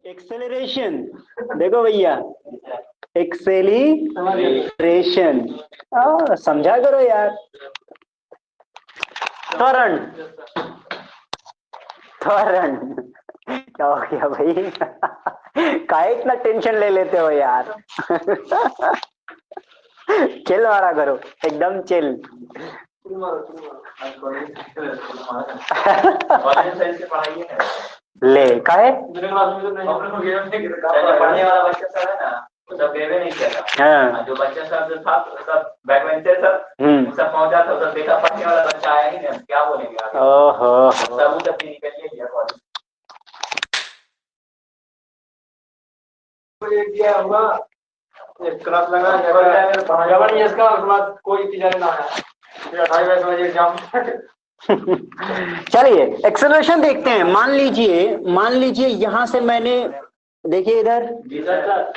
Acceleration. देखो भैया, acceleration समझा करो यार। त्वरण, त्वरण क्या हो गया भाई? काहे इतना टेंशन ले लेते हो यार? चिल मारा करो, एकदम चिल। ले काहे? पढ़ने वाला बच्चा सब है ना, वो सब गए नहीं किया था। हाँ। जो बच्चा सब था सब बैक बेंचर सब पहुंचा था, सब देखा पढ़ने वाला बच्चा आया ही नहीं, क्या बोलेंगे? ओहो, सब उधर से निकल गया कॉलेज। दिया हुआ एक क्लास लगा जबरदस्त इसका, उसके बाद कोई टीचर ना आया, 28 बजे एग्जाम। चलिए एक्सेलरेशन देखते हैं। मान लीजिए यहां से मैंने, देखिए इधर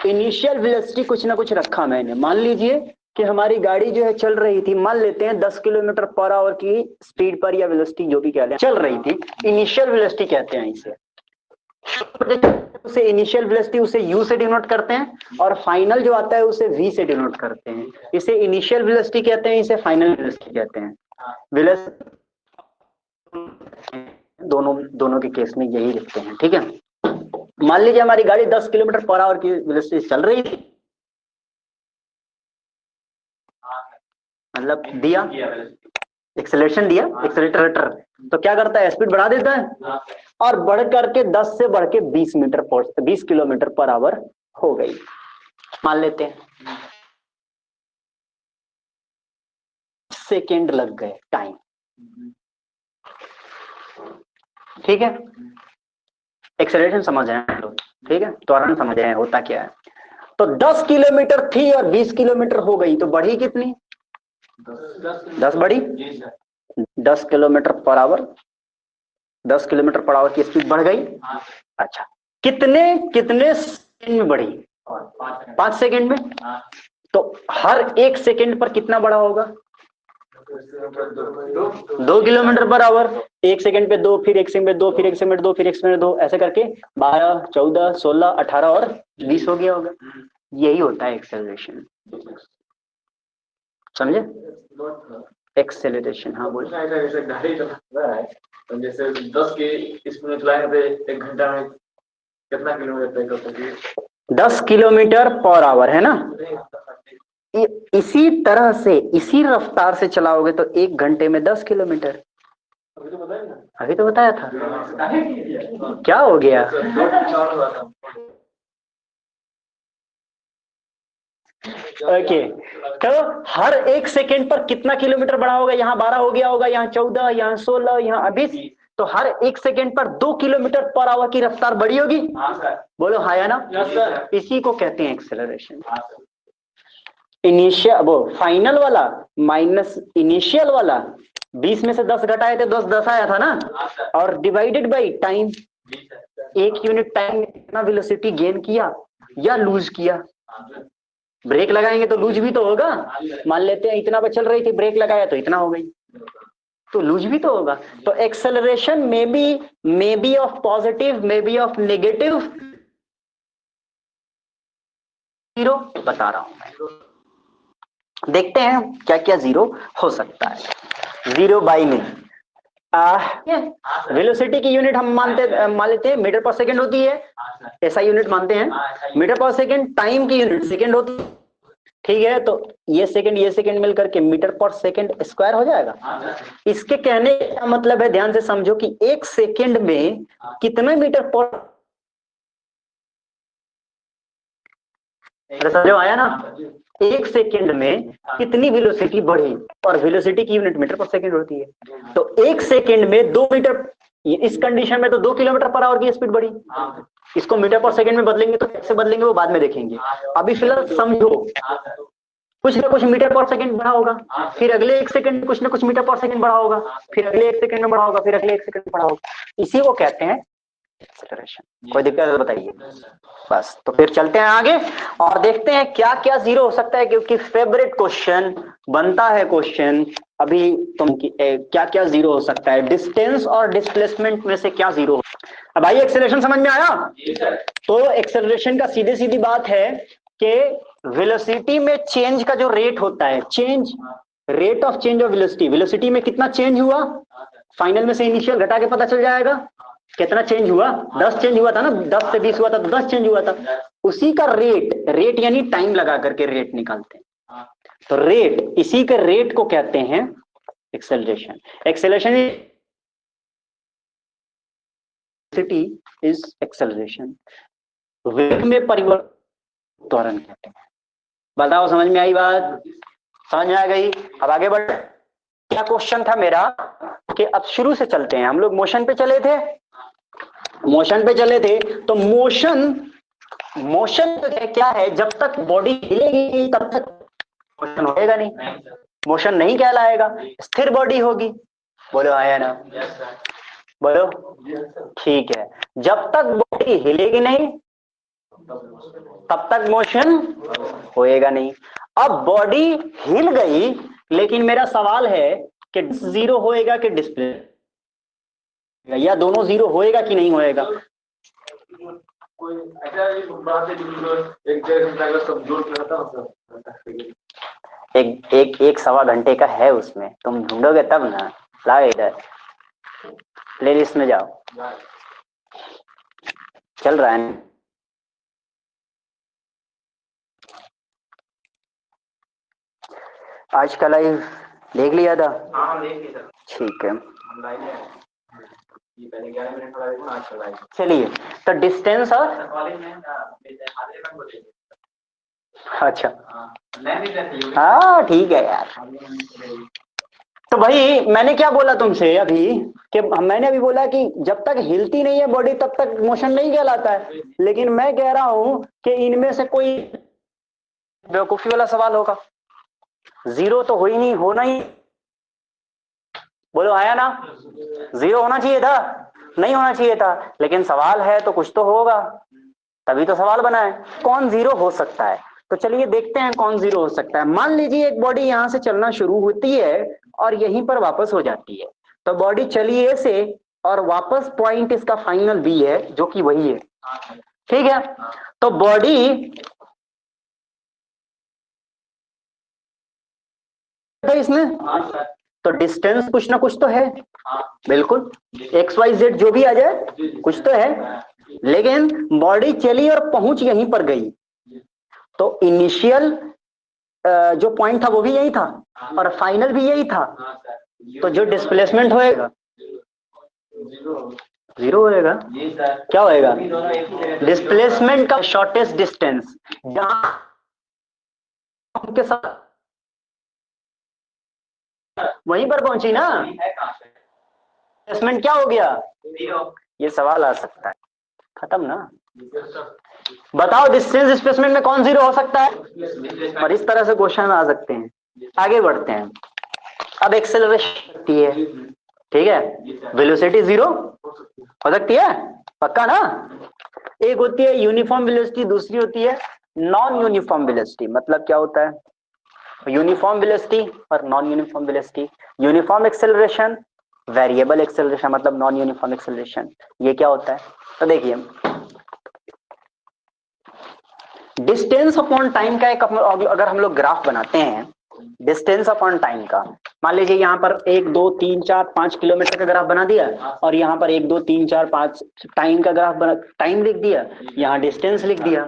इनिशियल वेलोसिटी कुछ ना कुछ रखा मैंने। मान लीजिए कि हमारी गाड़ी जो है चल रही थी, मान लेते हैं 10 किलोमीटर पर आवर की स्पीड पर, या वेलोसिटी जो भी कहते हैं, चल रही थी। इनिशियल वेलोसिटी कहते हैं इसे। उसे इनिशियल वेलोसिटी उसे u से डिनोट करते हैं, और फाइनल जो आता है उसे v से डिनोट करते हैं। इसे इनिशियल वेलोसिटी कहते हैं, इसे फाइनल वेलोसिटी कहते हैं। वेलोसिटी दोनों के केस में यही लिखते हैं, ठीक है। मान लीजिए हमारी गाड़ी 10 किलोमीटर पर आवर की वेलोसिटी चल रही थी, मतलब दिया एक्सेलरेशन, दिया एक्सेलरेटर, तो क्या करता है? स्पीड बढ़ा देता है, और बढ़ करके 10 से बढ़ के 20 किलोमीटर पर आवर हो गई, मान लेते हैं। सेकेंड लग गए टाइम, ठीक है। एक्सेलरेशन समझ रहे हैं लोग, ठीक है। त्वरण समझ रहे हैं होता क्या है। तो 10 किलोमीटर थी और 20 किलोमीटर हो गई, तो बढ़ी कितनी? 10 बढ़ी, 10 kilometre per hour, 10 kilometre per hour की स्पीड बढ़ गई। अच्छा, कितने कितने सेकंड में बढ़ी? 5 सेकंड में। तो हर 1 सेकंड पर कितना बढ़ा होगा? 2 किलोमीटर पर आवर। 1 सेकंड पे 2, फिर 1 सेकंड पे 2, फिर 1 सेकंड पे 2, फिर 1 सेकंड पे 2, ऐसे करके 12, 14, 16, 18 और 20 हो गया होगा। यही होता है एक्सेलरेशन, समझे? एक्सेलरेशन, हाँ बोल। गाड़ी चला रहा है तो जैसे 10 की स्पीड में चलाएंगे तो 1 घंटा में कितना किलोमीटर तय कर सकते? 10 किलोमीटर पर आवर है ना। इसी तरह से, इसी रफ्तार से चलाओगे तो 1 घंटे में 10 किलोमीटर। अभी तो बताया था। क्या हो गया? ओके, तो हर 1 सेकेंड पर कितना किलोमीटर बढ़ा होगा? यहाँ 12 हो गया होगा, यहाँ 14, यहाँ 16, यहाँ 20। तो हर 1 सेकेंड पर 2 किलोमीटर पर आवर की रफ्तार बढ़ी होगी। बोलो हाँ या ना? इसी को कहते हैं एक्सेलरेशन। इनिशियल, वो फाइनल वाला माइनस इनिशियल वाला, 20 में से 10 घटाए थे, 10 आया था ना, और divided by time. 1 unit time में कितना वेलोसिटी गेन किया या लूज किया? ब्रेक लगाएंगे तो लूज भी तो होगा। मान लेते हैं इतना पर चल रही थी, ब्रेक लगाया तो इतना हो गई, तो लूज भी तो होगा। तो acceleration may be of positive, may be of negative, zero बता रहा हूं मैं। देखते हैं क्या क्या जीरो हो सकता है। जीरो बाई में वेलोसिटी की यूनिट हम मान लेते हैं मीटर पर सेकंड होती है, ऐसा यूनिट मानते हैं। मीटर पर सेकंड, टाइम की यूनिट सेकंड होती है, ठीक है। तो ये सेकंड मिल करके मीटर पर सेकंड स्क्वायर हो जाएगा। इसके कहने का मतलब है, ध्यान से समझो, कि 1 सेकंड में कितने मीटर पर, समझो आया ना? 1 सेकंड में कितनी वेलोसिटी बढ़ी, और वेलोसिटी की यूनिट मीटर पर सेकंड होती है। तो 1 सेकंड में 2 मीटर, इस कंडीशन में तो 2 किलोमीटर पर आवर की स्पीड बढ़ी। इसको मीटर पर सेकंड में बदलेंगे तो कैसे बदलेंगे वो बाद में देखेंगे। अभी फिलहाल समझो, कुछ ना कुछ मीटर पर सेकंड बढ़ा होगा, फिर अगले 1 सेकंड कुछ ना कुछ मीटर पर सेकंड बढ़ा होगा, फिर अगले 1 सेकंड में बढ़ा होगा, फिर अगले 1 सेकंड में बढ़ा होगा। इसी को कहते हैं एक्सेलरेशन। कोई दिक्कत है तो बताइए। बस तो फिर चलते हैं आगे और देखते हैं क्या क्या जीरो हो सकता है, क्योंकि फेवरेट क्वेश्चन बनता है क्वेश्चन अभी तुम क्या क्या जीरो हो सकता है, डिस्टेंस और डिस्प्लेसमेंट में से क्या जीरो। अब आइए, एक्सेलरेशन समझ में आया। तो एक्सेलरेशन का सीधी सीधी बात है कि वेलोसिटी में चेंज का जो रेट होता है, change rate of change of velocity, velocity में कितना चेंज हुआ फाइनल में से इनिशियल घटा के पता चल जाएगा कितना चेंज हुआ। 10 चेंज हुआ था ना, 10 से 20 हुआ था तो 10 चेंज हुआ था। उसी का रेट, रेट यानी टाइम लगा करके रेट निकालते हैं। तो रेट, इसी के रेट को कहते हैं एक्सेलरेशन। एक्सेलरेशन इज एक्सेलरेशन, वेग में परिवर्तन त्वरण कहते हैं। बताओ समझ में आई बात? समझ में आ गई? अब आगे बढ़। क्या क्वेश्चन था मेरा कि अब शुरू से चलते हैं हम लोग, मोशन पे चले थे, मोशन पे चले थे। तो मोशन, मोशन क्या है, जब तक बॉडी हिलेगी तब तक मोशन होएगा नहीं, मोशन नहीं कहलाएगा, स्थिर बॉडी होगी। बोलो आया ना? बोलो ठीक है। जब तक बॉडी हिलेगी नहीं तब तक मोशन होएगा नहीं। अब बॉडी हिल गई, लेकिन मेरा सवाल है कि जीरो होएगा कि डिस्प्ले, या दोनों जीरो होएगा कि नहीं होएगा? कोई एक सवा घंटे का है उसमें, तुम ढूंढोगे तब ना। लाओ इधर प्ले लिस्ट में जाओ, चल रहा है। आज का लाइव देख लिया था? हाँ देख लिया। ठीक है, पहले 11 मिनट वाला देखो, आज का लाइव। चलिए, तो डिस्टेंस और अच्छा हाँ ठीक है यार। तो भाई मैंने क्या बोला तुमसे अभी कि मैंने अभी बोला कि जब तक हिलती नहीं है बॉडी तब तक मोशन नहीं कहलाता है, लेकिन मैं कह रहा हूं कि इनमें से कोई बेवकूफी वाला सवाल होगा, जीरो तो हो ही नहीं, होना ही। बोलो आया ना? जीरो होना चाहिए था, नहीं होना चाहिए था, लेकिन सवाल है तो कुछ तो होगा, तभी तो सवाल बना है। कौन जीरो हो सकता है? तो चलिए देखते हैं कौन जीरो हो सकता है। मान लीजिए एक बॉडी यहां से चलना शुरू होती है और यहीं पर वापस हो जाती है। तो बॉडी चली ए से और वापस पॉइंट इसका फाइनल बी है, जो कि वही है। ठीक है, तो बॉडी इसमें तो डिस्टेंस कुछ ना कुछ तो है, बिल्कुल एक्स वाई जेड जो भी आ जाए कुछ तो है, लेकिन बॉडी चली और पहुंच यहीं पर गई, तो इनिशियल जो पॉइंट था वो भी यही था और फाइनल भी यही था। तो जो डिस्प्लेसमेंट होएगा जीरो होएगा। क्या होएगा? डिस्प्लेसमेंट का शॉर्टेस्ट डिस्टेंस, जहां उनके साथ वहीं पर पहुंची ना, डिस्प्लेसमेंट क्या हो गया? ये सवाल आ सकता है, खत्म ना। बताओ डिस्टेंस डिस्प्लेसमेंट में कौन जीरो हो सकता है? और इस तरह से क्वेश्चन आ सकते हैं। आगे बढ़ते हैं। अब एक्सेलरेशन होती है, ठीक है, वेलोसिटी जीरो हो सकती है, पक्का ना। एक होती है यूनिफॉर्म वेलोसिटी, दूसरी होती है नॉन यूनिफॉर्म वेलोसिटी। मतलब क्या होता है? यूनिफॉर्म वेलोसिटी और non uniform velocity. Uniform acceleration, variable acceleration, मतलब नॉन यूनिफॉर्म एक्सेलरेशन। ये क्या होता है? तो देखिए, डिस्टेंस अपॉन टाइम का एक अगर हम लोग ग्राफ बनाते हैं, डिस्टेंस अपॉन टाइम का, मान लीजिए यहाँ पर 1 2 3 4 5 किलोमीटर का ग्राफ बना दिया और यहाँ पर 1 2 3 4 5 टाइम का ग्राफ बना, टाइम लिख दिया, यहाँ डिस्टेंस लिख दिया,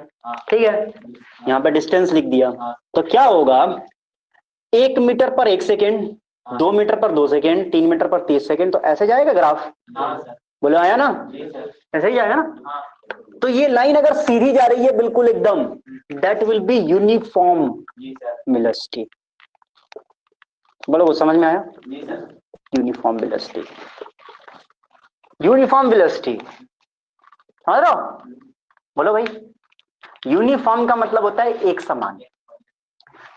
ठीक है, यहाँ पर डिस्टेंस लिख दिया। तो क्या होगा? 1 मीटर पर 1 सेकेंड, 2 मीटर पर 2 सेकेंड, 3 मीटर पर 30 सेकेंड, तो ऐसे जाएगा ग्राफ। बोलो आया ना? ऐसे ही जाएगा ना। तो ये लाइन अगर सीधी जा रही है बिल्कुल एकदम, that will be uniform velocity. बोलो वो समझ में आया? यूनिफॉर्म वेलोसिटी, यूनिफॉर्म वेलोसिटी समझ रहे हो? बोलो भाई, यूनिफॉर्म का मतलब होता है एक समान।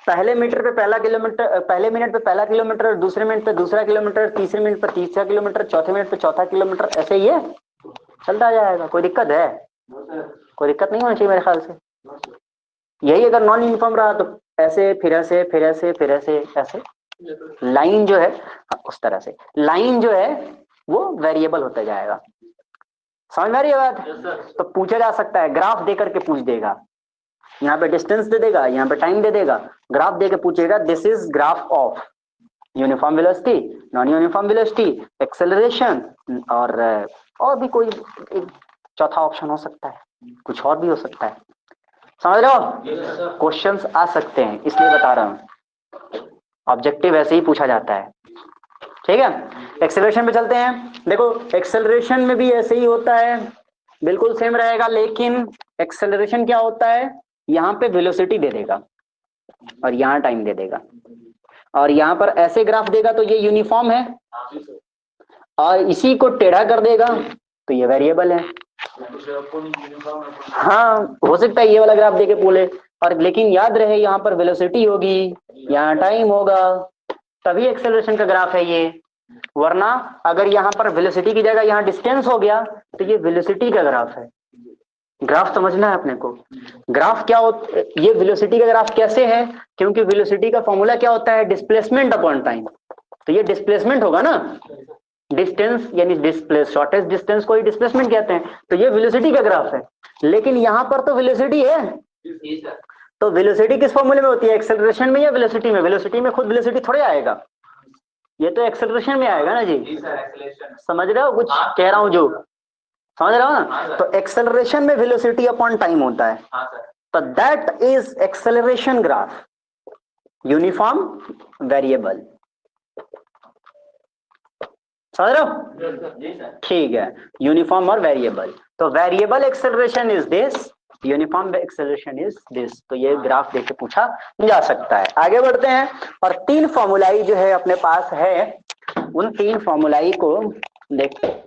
पहले मीटर पे पहला किलोमीटर, पहले मिनट पे पहला किलोमीटर, दूसरे मिनट पे दूसरा किलोमीटर, तीसरे मिनट पे तीसरा किलोमीटर, चौथे मिनट पे चौथा किलोमीटर, ऐसे ही है। चलता जाएगा। कोई दिक्कत है? कोई दिक्कत नहीं होनी चाहिए मेरे ख्याल से। यही अगर नॉन यूनिफॉर्म रहा तो ऐसे फिर ऐसे फिर ऐसे फिर ऐसे ऐसे लाइन जो है उस तरह से लाइन जो है वो वेरिएबल होता जाएगा। समझ में आ रही है बात? तो पूछा जा सकता है, ग्राफ दे करके पूछ देगा, यहाँ पे डिस्टेंस दे देगा, यहाँ पे टाइम दे देगा, ग्राफ दे के पूछेगा this is graph of uniform velocity, non uniform velocity, acceleration, और भी कोई एक चौथा ऑप्शन हो सकता है, कुछ और भी हो सकता है। समझ रहे हो? क्वेश्चंस आ सकते हैं इसलिए बता रहा हूं, ऑब्जेक्टिव ऐसे ही पूछा जाता है। ठीक है, एक्सेलरेशन पे चलते हैं। देखो एक्सेलरेशन में भी ऐसे ही होता है, बिल्कुल सेम रहेगा, लेकिन एक्सेलरेशन क्या होता है, यहाँ पे वेलोसिटी दे देगा और यहाँ टाइम दे देगा, और यहाँ पर ऐसे ग्राफ देगा तो ये यूनिफॉर्म है, और इसी को टेढ़ा कर देगा तो ये वेरिएबल है। हाँ हो सकता है ये वाला ग्राफ देके बोले, और लेकिन याद रहे यहाँ पर वेलोसिटी होगी, यहाँ टाइम होगा, तभी एक्सेलरेशन का ग्राफ है ये। वरना अगर यहाँ पर वेलोसिटी की जगह यहाँ डिस्टेंस हो गया तो ये वेलोसिटी का ग्राफ है। ग्राफ समझना है अपने को। ग्राफ क्या होता है, ये वेलोसिटी का ग्राफ कैसे है, क्योंकि वेलोसिटी का फॉर्मूला क्या होता है, डिस्प्लेसमेंट अपॉन टाइम। तो ये डिस्प्लेसमेंट होगा ना, डिस्टेंस यानी डिस्प्लेस, शॉर्टेस्ट डिस्टेंस को ही डिस्प्लेसमेंट कहते हैं, तो ये वेलोसिटी का ग्राफ है। लेकिन यहाँ पर तो वेलोसिटी है, तो वेलोसिटी किस फॉर्मूले में होती है, एक्सेलरेशन में या वेलोसिटी में? वेलोसिटी में खुद वेलोसिटी थोड़े आएगा, ये तो एक्सेलरेशन में आएगा ना जी। समझ रहे हो कुछ कह रहा हूं जो? समझ रहे हो ना? तो एक्सेलरेशन में वेलोसिटी अपॉन टाइम होता है, तो that is acceleration graph, uniform variable. समझ रहे हो? ठीक है, यूनिफॉर्म और वेरिएबल। तो variable acceleration is this, uniform acceleration is this. तो ये ग्राफ देके पूछा जा सकता है। आगे बढ़ते हैं, और 3 फॉर्मूलाई जो है अपने पास है, उन 3 फॉर्मूलाई को देखते हैं।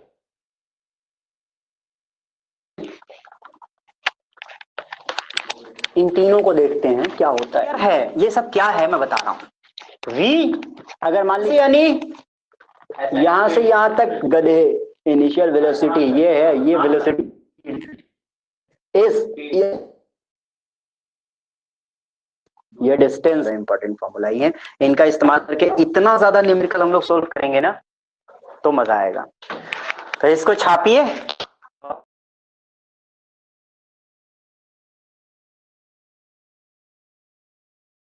इन तीनों को देखते हैं क्या होता है। ये सब क्या है मैं बता रहा हूं। v अगर मान लीजिए यानी यहां से यहां तक गधे, इनिशियल वेलोसिटी ये है, ये वेलोसिटी इस ये डिस्टेंस है। इंपॉर्टेंट फॉर्मूला ही है, इनका इस्तेमाल करके इतना ज्यादा न्यूमेरिकल हम लोग सोल्व करेंगे ना तो मजा आएगा। तो इसको छापिए